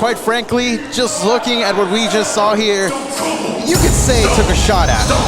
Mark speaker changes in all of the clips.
Speaker 1: quite frankly, just looking at what we just saw here, you could say took a shot at him.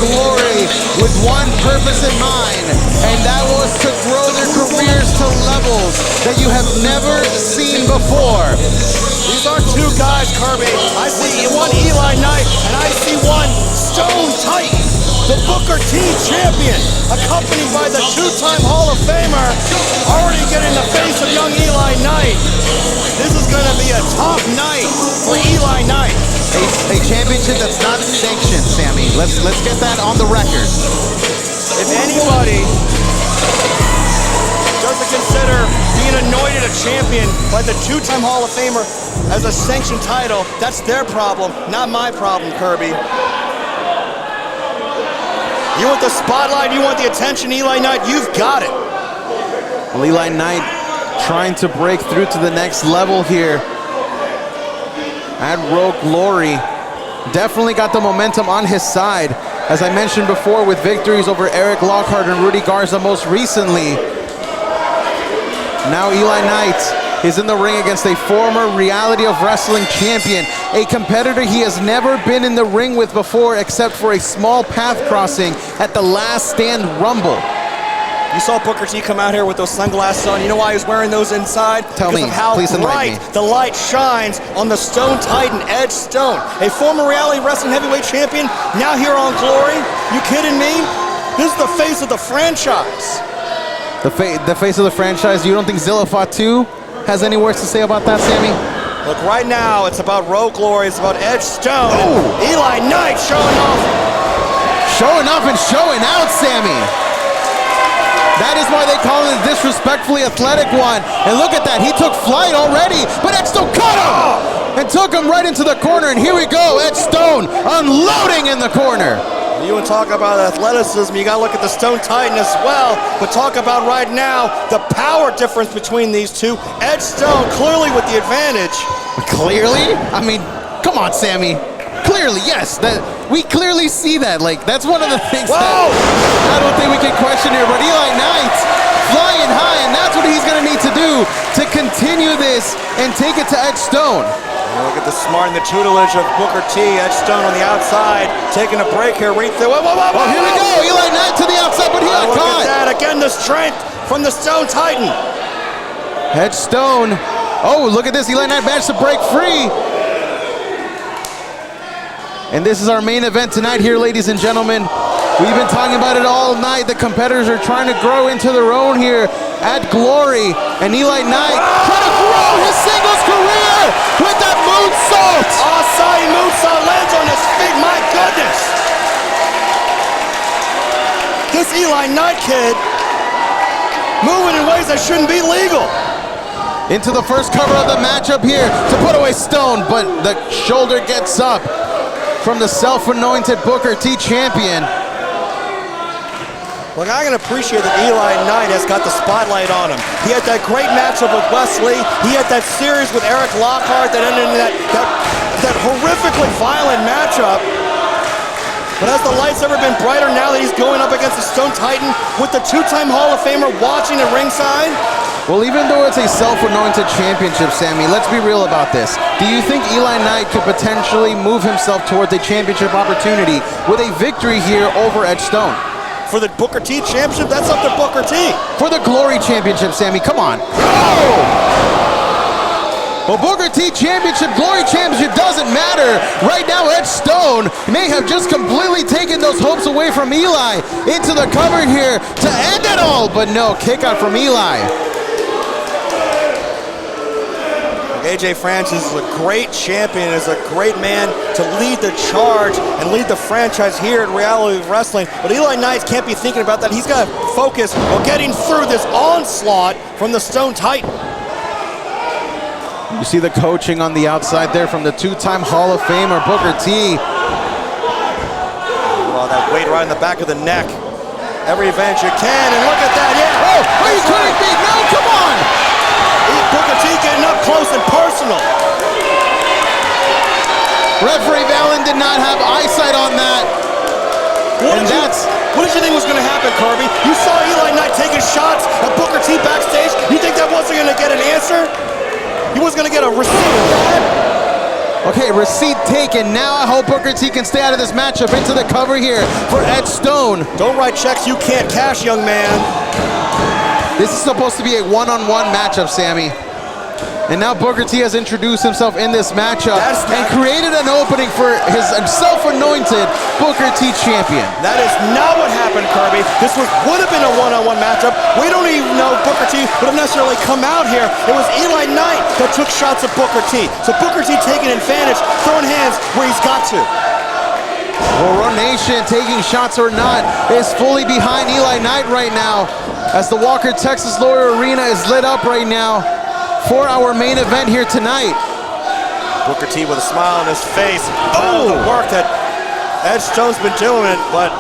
Speaker 2: Glory with one purpose in mind, and that was to grow their careers to levels that you have never seen before.
Speaker 3: These are two guys, Kirby. I see one Eli Knight, and I see one Stone Titan, the Booker T champion, accompanied by the two-time Hall of Famer, already getting the face of young Eli Knight. This is going to be a tough night for Eli Knight.
Speaker 2: A championship that's not sanctioned, Sammy. Let's get that on the record.
Speaker 3: If anybody doesn't consider being anointed a champion by the two-time Hall of Famer as a sanctioned title, that's their problem, not my problem, Kirby. You want the spotlight, you want the attention, Eli Knight, you've got it.
Speaker 1: Well, Eli Knight trying to break through to the next level here at Rogue Glory. Definitely got the momentum on his side. As I mentioned before, with victories over Eric Lockhart and Rudy Garza most recently. Now Eli Knight is in the ring against a former Reality of Wrestling champion, a competitor he has never been in the ring with before except for a small path crossing at the Last Stand Rumble.
Speaker 3: You saw Booker T come out here with those sunglasses on. You know why he was wearing those inside?
Speaker 1: Tell me,
Speaker 3: because of how
Speaker 1: please
Speaker 3: bright the light shines on the Stone Titan, Edge Stone. A former Reality Wrestling Heavyweight Champion, now here on Glory. You kidding me? This is the face of the franchise.
Speaker 1: The face of the franchise. You don't think Zilla Fatu has any words to say about that, Sammy?
Speaker 3: Look, right now, it's about Rogue Glory. It's about Edge Stone. Oh. Eli Knight showing off.
Speaker 1: Showing off and showing out, Sammy. That is why they call it a disrespectfully athletic one. And look at that, he took flight already, but Edge Stone cut him! And took him right into the corner, and here we go, Edge Stone unloading in the corner.
Speaker 3: You want to talk about athleticism, you got to look at the Stone Titan as well. But talk about right now, the power difference between these two. Edge Stone clearly with the advantage.
Speaker 1: Clearly? I mean, come on, Sammy. Clearly, yes. We clearly see that. Like, that's one of the things that I don't think we can question here. But Eli Knight flying high, and that's what he's going to need to do to continue this and take it to Edge Stone.
Speaker 3: Look at the smart and the tutelage of Booker T. Edge Stone on the outside, taking a break here. Right there. Whoa,
Speaker 1: here we go. Eli Knight to the outside, but he got caught.
Speaker 3: Look at that. Again, the strength from the Stone Titan.
Speaker 1: Edge Stone. Oh, look at this. Eli Knight managed to break free. And this is our main event tonight here, ladies and gentlemen. We've been talking about it all night. The competitors are trying to grow into their own here at Glory. And Eli Knight trying to grow his singles career with that moonsault.
Speaker 3: Asai moonsault lands on his feet, my goodness. This Eli Knight kid moving in ways that shouldn't be legal.
Speaker 1: Into the first cover of the matchup here to put away Stone, but the shoulder gets up from the self-anointed Booker T champion.
Speaker 3: Look, I can appreciate that Eli Knight has got the spotlight on him. He had that great matchup with Wesley. He had that series with Eric Lockhart that ended in that horrifically violent matchup. But has the lights ever been brighter now that he's going up against the Stone Titan with the two-time Hall of Famer watching at ringside?
Speaker 1: Well, even though it's a self-anointed championship, Sammy, let's be real about this. Do you think Eli Knight could potentially move himself towards a championship opportunity with a victory here over Edge Stone?
Speaker 3: For the Booker T championship, that's up to Booker T.
Speaker 1: For the Glory championship, Sammy, come on. Oh! Well, Booker T championship, Glory championship doesn't matter. Right now, Edge Stone may have just completely taken those hopes away from Eli into the cover here to end it all. But no, kick out from Eli.
Speaker 3: AJ Francis is a great champion, is a great man to lead the charge and lead the franchise here at Reality of Wrestling. But Eli Knight can't be thinking about that. He's got to focus on getting through this onslaught from the Stone Titan.
Speaker 1: You see the coaching on the outside there from the two-time Hall of Famer, Booker T.
Speaker 3: Oh, that weight right in the back of the neck. Every advantage you can, and look at that, yeah!
Speaker 1: Oh, are you kidding me? No, come on!
Speaker 3: Booker T getting up close and personal.
Speaker 1: Referee Vallon did not have eyesight on that.
Speaker 3: What did you think was going to happen, Kirby? You saw Eli Knight taking shots at Booker T backstage. You think that wasn't going to get an answer? He wasn't going to get a receipt for that?
Speaker 1: Okay, receipt taken. Now I hope Booker T can stay out of this matchup. Into the cover here for Ed Stone.
Speaker 3: Don't write checks you can't cash, young man.
Speaker 1: This is supposed to be a one-on-one matchup, Sammy. And now Booker T has introduced himself in this matchup and created an opening for his self-anointed Booker T champion.
Speaker 3: That is not what happened, Kirby. This would have been a one-on-one matchup. We don't even know if Booker T would have necessarily come out here. It was Eli Knight that took shots at Booker T. So Booker T taking advantage, throwing hands where he's got to.
Speaker 1: Well, Raw Nation, taking shots or not, is fully behind Eli Knight right now as the Walker Texas Lawyer Arena is lit up right now for our main event here tonight.
Speaker 3: Booker T with a smile on his face. Oh, the work that Ed Stone's been doing, but...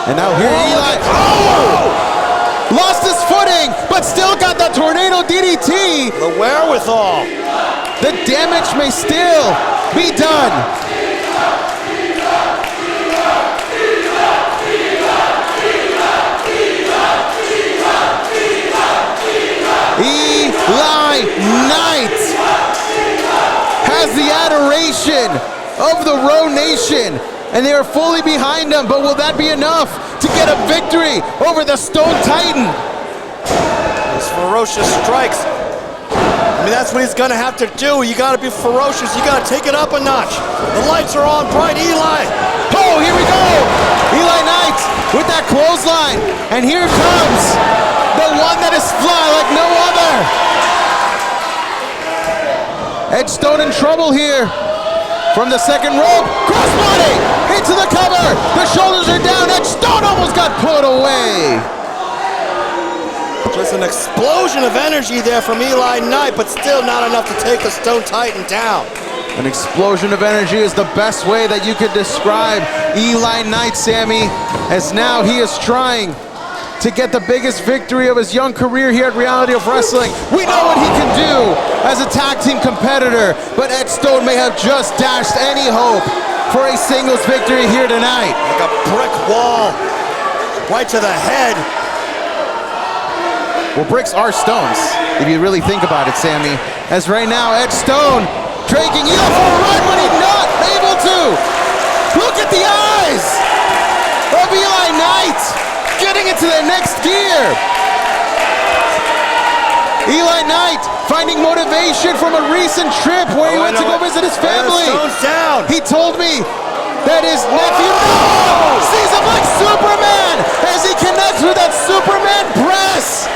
Speaker 1: And now here Eli, lost his footing, but still got that tornado DDT.
Speaker 3: The wherewithal.
Speaker 1: The damage may still be done. Eli Knight has the adoration of the Raw Nation, and they are fully behind him, but will that be enough to get a victory over the Stone Titan?
Speaker 3: Those ferocious strikes. I mean, that's what he's gonna have to do. You gotta be ferocious, you gotta take it up a notch. The lights are on bright, Eli.
Speaker 1: Oh, here we go! Eli Knight with that clothesline, and here comes the one that is fly like no other. Ed Stone in trouble here. From the second rope, crossbody into the cover. The shoulders are down. Ed Stone almost got put away.
Speaker 3: Just an explosion of energy there from Eli Knight, but still not enough to take the Stone Titan down.
Speaker 1: An explosion of energy is the best way that you could describe Eli Knight, Sammy, as now he is trying to get the biggest victory of his young career here at Reality of Wrestling. We know what he can do as a tag team competitor, but Ed Stone may have just dashed any hope for a singles victory here tonight.
Speaker 3: Like a brick wall, right to the head.
Speaker 1: Well, bricks are stones, if you really think about it, Sammy. As right now, Ed Stone dragging Eli for a run when he's not able to. Look at the eyes of Eli Knight getting into the next gear. Eli Knight finding motivation from a recent trip where he went to go visit his family.
Speaker 3: Stone's down.
Speaker 1: He told me that his nephew sees him like Superman as he connects with that Superman press.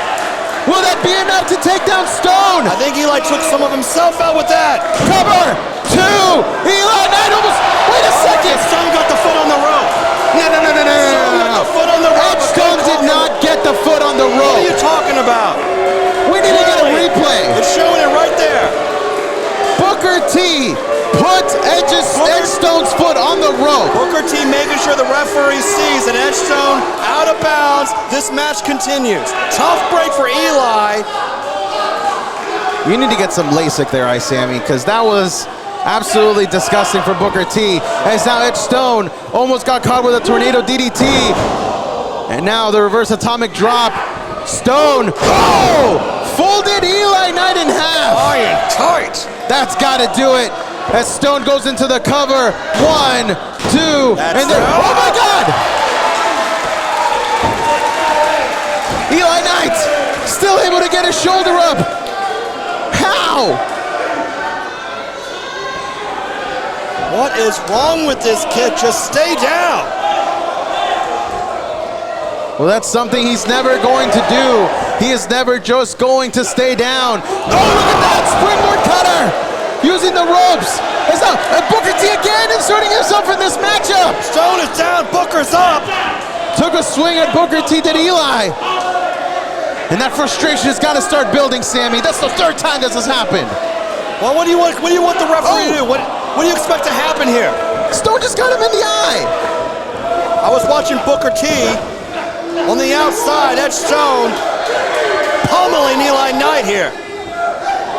Speaker 1: Will that be enough to take down Stone?
Speaker 3: I think Eli took some of himself out with that.
Speaker 1: Cover, two, Eli Knight almost, wait a second.
Speaker 3: Stone got the foot on the rope.
Speaker 1: No.
Speaker 3: Stone got the foot on the rope.
Speaker 1: Ed Stone did not get the foot on the
Speaker 3: What are
Speaker 1: rope.
Speaker 3: you talking about?
Speaker 1: We need to get a replay.
Speaker 3: It's showing it right there.
Speaker 1: Booker T put Ed Stone's foot on the rope.
Speaker 3: Booker T making sure the referee sees that Ed Stone out of bounds. This match continues. Tough break for Eli.
Speaker 1: You need to get some LASIK there, Sammy, because that was absolutely disgusting for Booker T. As now Ed Stone almost got caught with a tornado DDT. And now the reverse atomic drop. Stone, folded Eli Knight in half.
Speaker 3: Iron tight.
Speaker 1: That's got to do it. As Stone goes into the cover. 1, 2, and then, oh my God! Eli Knight still able to get his shoulder up. How?
Speaker 3: What is wrong with this kid? Just stay down.
Speaker 1: Well, that's something he's never going to do. He is never just going to stay down. Oh, look at that springboard cutter! Using the ropes. And Booker T again inserting himself in this matchup.
Speaker 3: Stone is down, Booker's up.
Speaker 1: Took a swing at Booker T, did Eli. And that frustration has got to start building, Sammy. That's the third time this has happened.
Speaker 3: Well, what do you want the referee to do? What do you expect to happen here?
Speaker 1: Stone just got him in the eye.
Speaker 3: I was watching Booker T on the outside. Edge Stone pummeling Eli Knight here.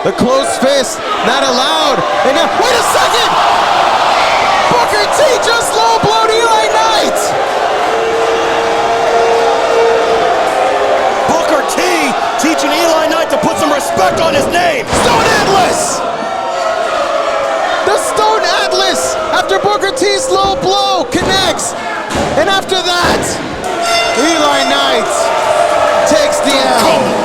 Speaker 1: The closed fist, not allowed. And now, wait a second! Booker T just low blowed Eli Knight!
Speaker 3: Booker T teaching Eli Knight to put some respect on his name.
Speaker 1: Stone Atlas! The Stone Atlas, after Booker T's low blow, connects. And after that, Eli Knight takes the L.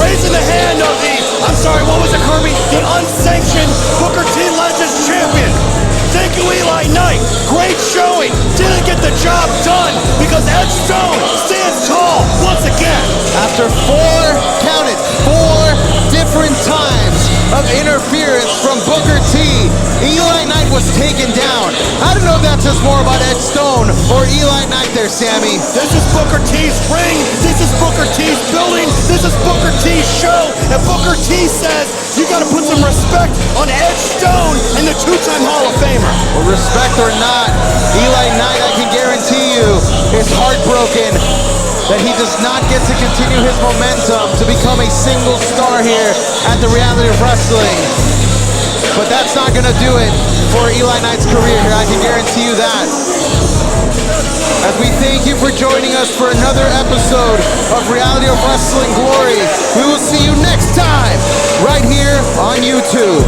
Speaker 3: Raising the hand of the, I'm sorry, what was it, Kirby? The unsanctioned Booker T Legends champion. Thank you, Eli Knight. Great showing. Didn't get the job done because Edge Stone stands tall once again.
Speaker 1: After four different times of interference from Booker T, Eli Knight was taken down. I don't know if that says more about Edge Stone or Eli Knight there, Sammy.
Speaker 3: This is Booker T's ring. This is Booker T's building. This is Booker T's show. And Booker T says you got to put some respect on Edge Stone and the two-time Hall of Famer.
Speaker 1: Well, respect or not, Eli Knight, I can guarantee you, is heartbroken that he does not get to continue his momentum to become a single star here at the Reality of Wrestling. But that's not going to do it for Eli Knight's career here, I can guarantee you that. As we thank you for joining us for another episode of Reality of Wrestling Glory, we will see you next time right here on YouTube.